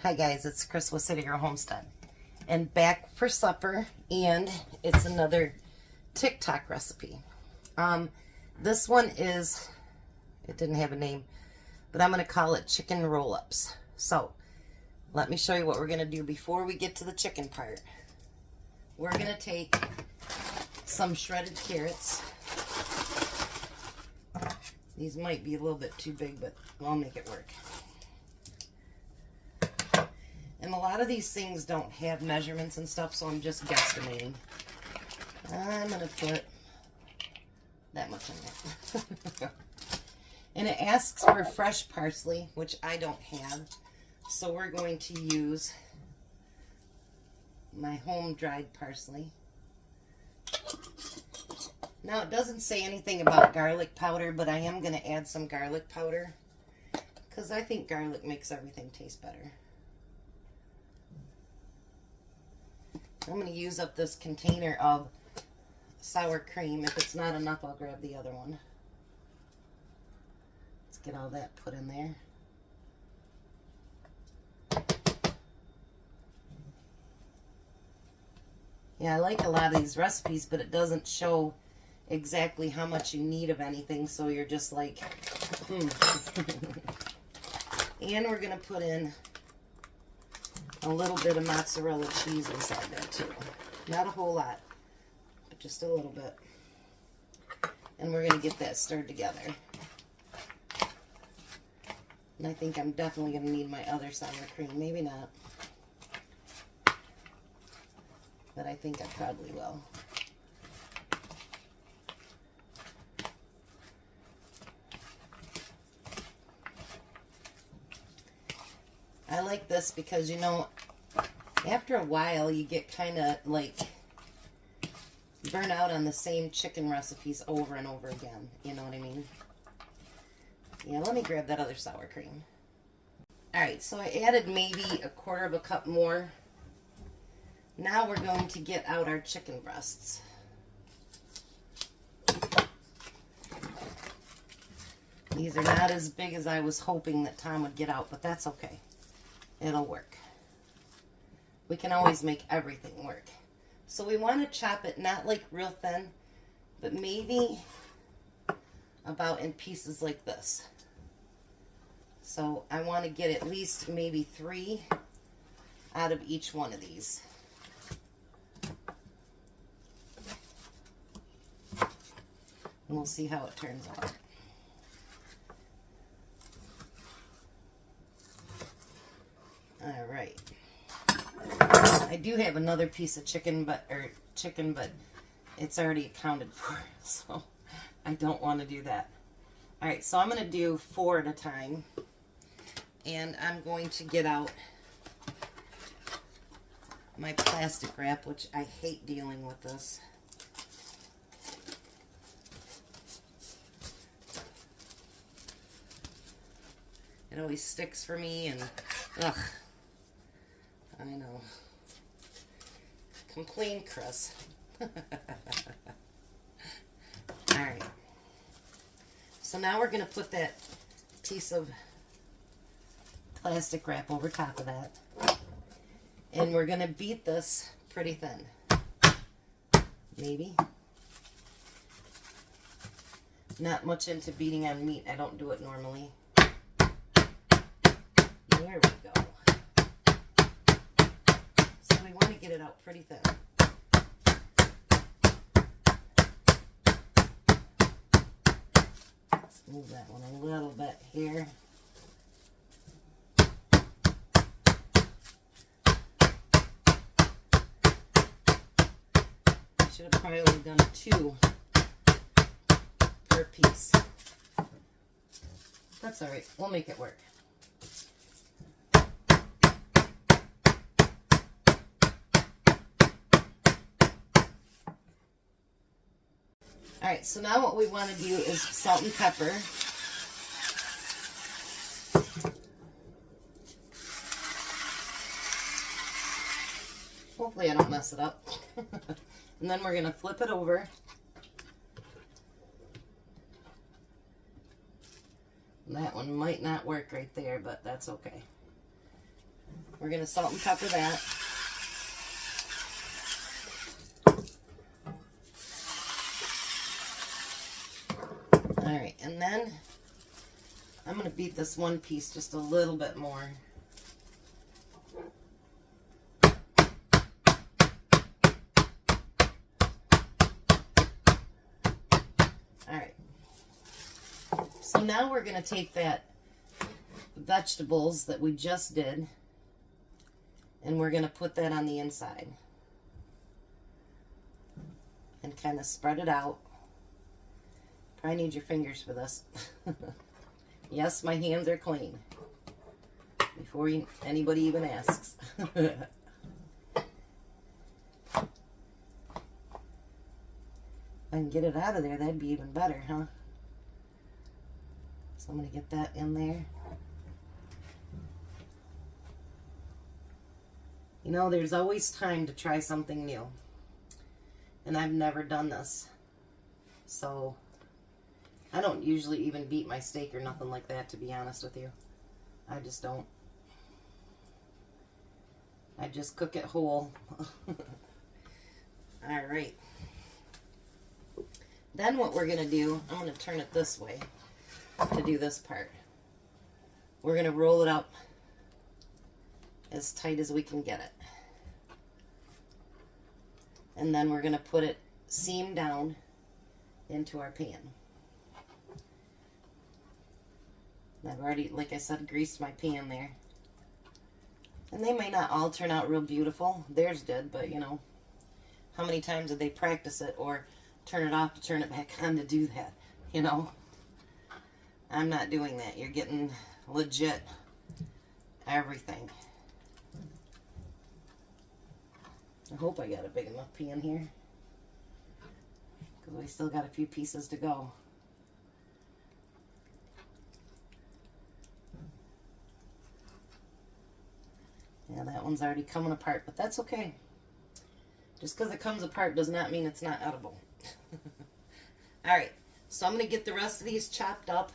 Hi guys, it's Chris with City Girl Homestead, and back for supper, and it's another TikTok recipe. This one is, it didn't have a name, but I'm going to call it chicken roll-ups. So, let me show you what we're going to do before we get to the chicken part. We're going to take some shredded carrots. These might be a little bit too big, but I'll make it work. And a lot of these things don't have measurements and stuff, so I'm just guesstimating. I'm going to put that much in there. And it asks for fresh parsley, which I don't have. So we're going to use my home dried parsley. Now it doesn't say anything about garlic powder, but I am going to add some garlic powder because I think garlic makes everything taste better. I'm going to use up this container of sour cream. If it's not enough, I'll grab the other one. Let's get all that put in there. Yeah, I like a lot of these recipes, but it doesn't show exactly how much you need of anything, so you're just like, And we're going to put in a little bit of mozzarella cheese inside there too. Not a whole lot, but just a little bit. And we're going to get that stirred together. And I think I'm definitely going to need my other sour cream. Maybe not. But I think I probably will. I like this because, you know, after a while you get kind of like burn out on the same chicken recipes over and over again. You know what I mean? Yeah, let me grab that other sour cream. Alright, so I added maybe 1/4 cup more. Now we're going to get out our chicken breasts. These are not as big as I was hoping that Tom would get out, but that's okay. It'll work. We can always make everything work. So we want to chop it not like real thin, but maybe about in pieces like this. So I want to get at least maybe 3 out of each one of these. And we'll see how it turns out. All right. I do have another piece of chicken, but it's already accounted for, so I don't want to do that. All right, so I'm going to do 4 at a time, and I'm going to get out my plastic wrap, which I hate dealing with this. It always sticks for me, and ugh. I know. Complain, Chris. Alright. So now we're going to put that piece of plastic wrap over top of that. And we're going to beat this pretty thin. Maybe. Not much into beating on meat. I don't do it normally. There we go. We want to get it out pretty thin. Let's move that one a little bit here. I should have probably done 2 per piece. That's alright. We'll make it work. Alright, so now what we want to do is salt and pepper. Hopefully I don't mess it up. And then we're going to flip it over. And that one might not work right there, but that's okay. We're going to salt and pepper that. All right, and then I'm going to beat this one piece just a little bit more. All right. So now we're going to take that vegetables that we just did, and we're going to put that on the inside and kind of spread it out. Probably need your fingers for this. Yes, my hands are clean before anybody even asks. If I can get it out of there, that'd be even better, huh? So I'm going to get that in there. You know, there's always time to try something new. And I've never done this. So, I don't usually even beat my steak or nothing like that, to be honest with you. I just don't. I just cook it whole. Alright. Then what we're going to do, I'm going to turn it this way to do this part. We're going to roll it up as tight as we can get it. And then we're going to put it seam down into our pan. And I've already, like I said, greased my pan there. And they may not all turn out real beautiful. Theirs did, but you know, how many times did they practice it or turn it off to turn it back on to do that? You know, I'm not doing that. You're getting legit everything. I hope I got a big enough pan here, because we still got a few pieces to go. Yeah, that one's already coming apart, but that's okay. Just because it comes apart does not mean it's not edible. Alright, so I'm going to get the rest of these chopped up,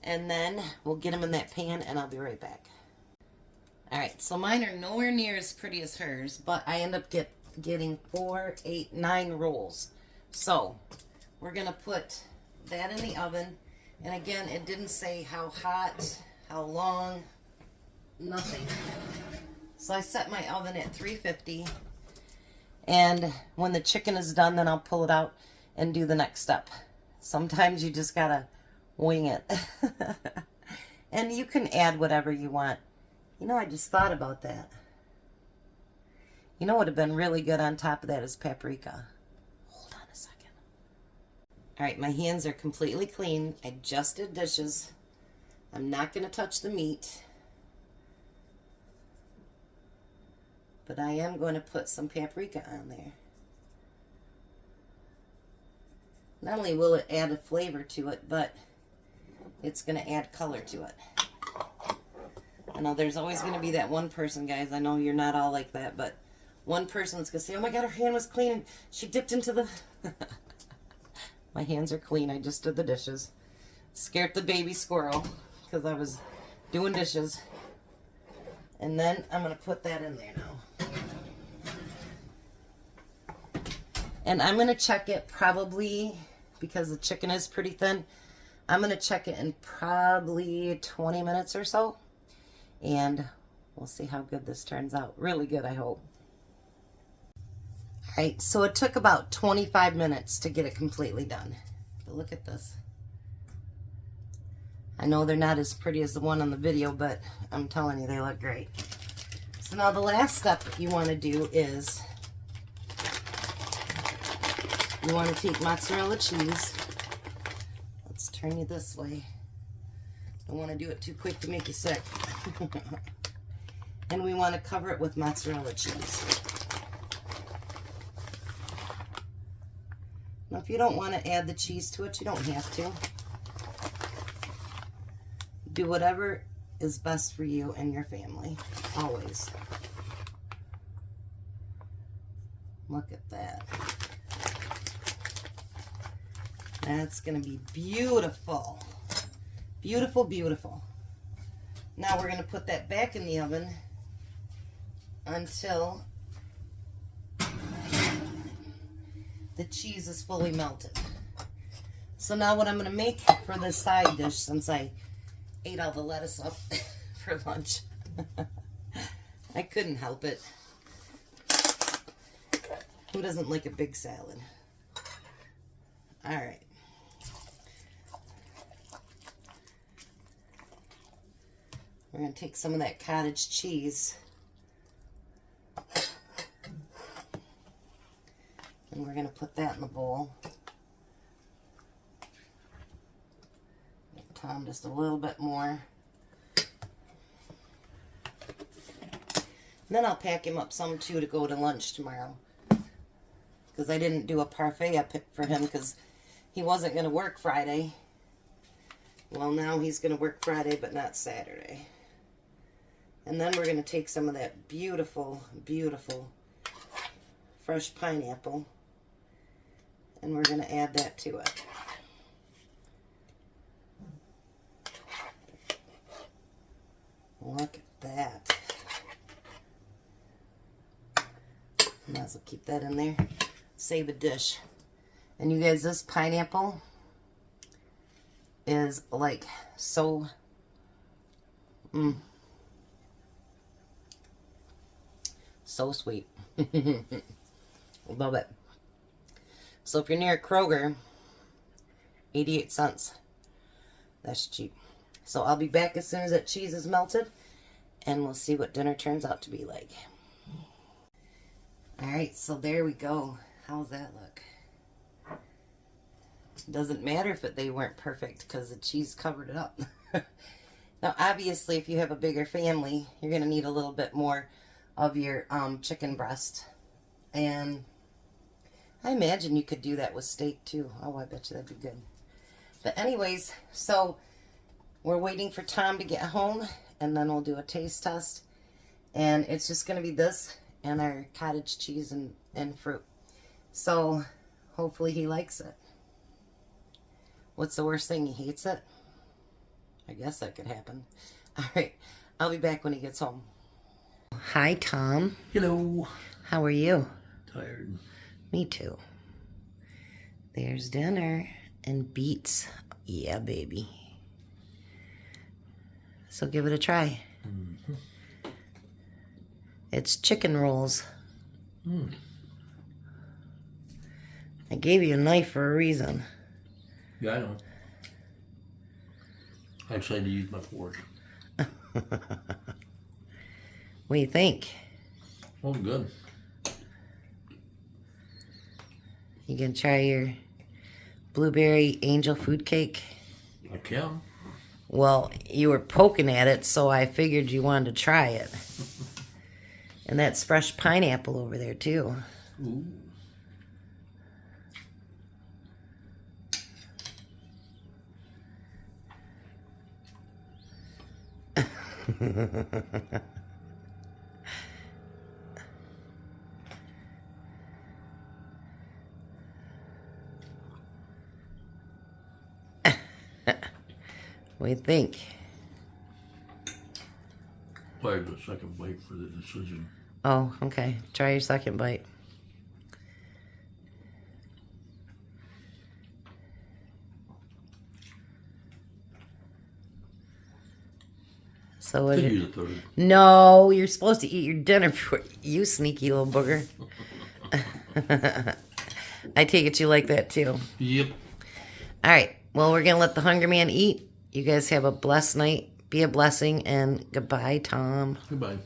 and then we'll get them in that pan, and I'll be right back. Alright, so mine are nowhere near as pretty as hers, but I end up getting 4, 8, 9 rolls. So, we're going to put that in the oven, and again, it didn't say how hot, how long, nothing. So I set my oven at 350, and when the chicken is done, then I'll pull it out and do the next step. Sometimes you just gotta wing it. And you can add whatever you want. You know, I just thought about that. You know what would have been really good on top of that is paprika. Hold on a second. Alright, my hands are completely clean. I just did dishes. I'm not going to touch the meat. But I am going to put some paprika on there. Not only will it add a flavor to it, but it's going to add color to it. I know there's always going to be that one person, guys. I know you're not all like that, but one person that's going to say, oh my God, her hand was clean and she dipped into the... My hands are clean. I just did the dishes. Scared the baby squirrel because I was doing dishes. And then I'm going to put that in there now. And I'm going to check it probably, because the chicken is pretty thin, I'm going to check it in probably 20 minutes or so. And we'll see how good this turns out. Really good, I hope. Alright, so it took about 25 minutes to get it completely done. But look at this. I know they're not as pretty as the one on the video, but I'm telling you, they look great. So now the last step you want to do is you want to take mozzarella cheese. Let's turn you this way. Don't want to do it too quick to make you sick. And we want to cover it with mozzarella cheese. Now, if you don't want to add the cheese to it, you don't have to. Do whatever is best for you and your family, always. Look at that. That's going to be beautiful. Beautiful, beautiful. Now we're going to put that back in the oven until the cheese is fully melted. So now what I'm going to make for this side dish, since I ate all the lettuce up for lunch, I couldn't help it. Who doesn't like a big salad? All right. We're going to take some of that cottage cheese and we're going to put that in the bowl. Give Tom just a little bit more. And then I'll pack him up some too to go to lunch tomorrow. Because I didn't do a parfait I picked for him because he wasn't going to work Friday. Well, now he's going to work Friday but not Saturday. And then we're going to take some of that beautiful, beautiful fresh pineapple and we're going to add that to it. Look at that. Might as well keep that in there. Save a dish. And you guys, this pineapple is like so so sweet. Love it. So if you're near Kroger, 88 cents. That's cheap. So I'll be back as soon as that cheese is melted and we'll see what dinner turns out to be like. Alright, so there we go. How's that look? Doesn't matter if they weren't perfect because the cheese covered it up. Now obviously if you have a bigger family, you're going to need a little bit more of your chicken breast. And I imagine you could do that with steak too. Oh, I bet you that'd be good. But anyways, so we're waiting for Tom to get home and then we'll do a taste test. And it's just going to be this and our cottage cheese and fruit. So hopefully he likes it. What's the worst thing? He hates it? I guess that could happen. All right. I'll be back when he gets home. Hi, Tom. Hello. How are you? Tired. Me too. There's dinner and beets. Yeah, baby. So give it a try. Mm-hmm. It's chicken rolls. Mm. I gave you a knife for a reason. Yeah, I know. Actually, I had to use my fork. What do you think? Oh, good. You can try your blueberry angel food cake? I can. Well, you were poking at it, so I figured you wanted to try it. And that's fresh pineapple over there, too. Ooh. What do you think? I have a second bite for the decision. Oh, okay. Try your second bite. So what? Use a third. No, you're supposed to eat your dinner before you sneaky little booger. I take it you like that too. Yep. All right. Well, we're gonna let the hungry man eat. You guys have a blessed night. Be a blessing, and goodbye, Tom. Goodbye.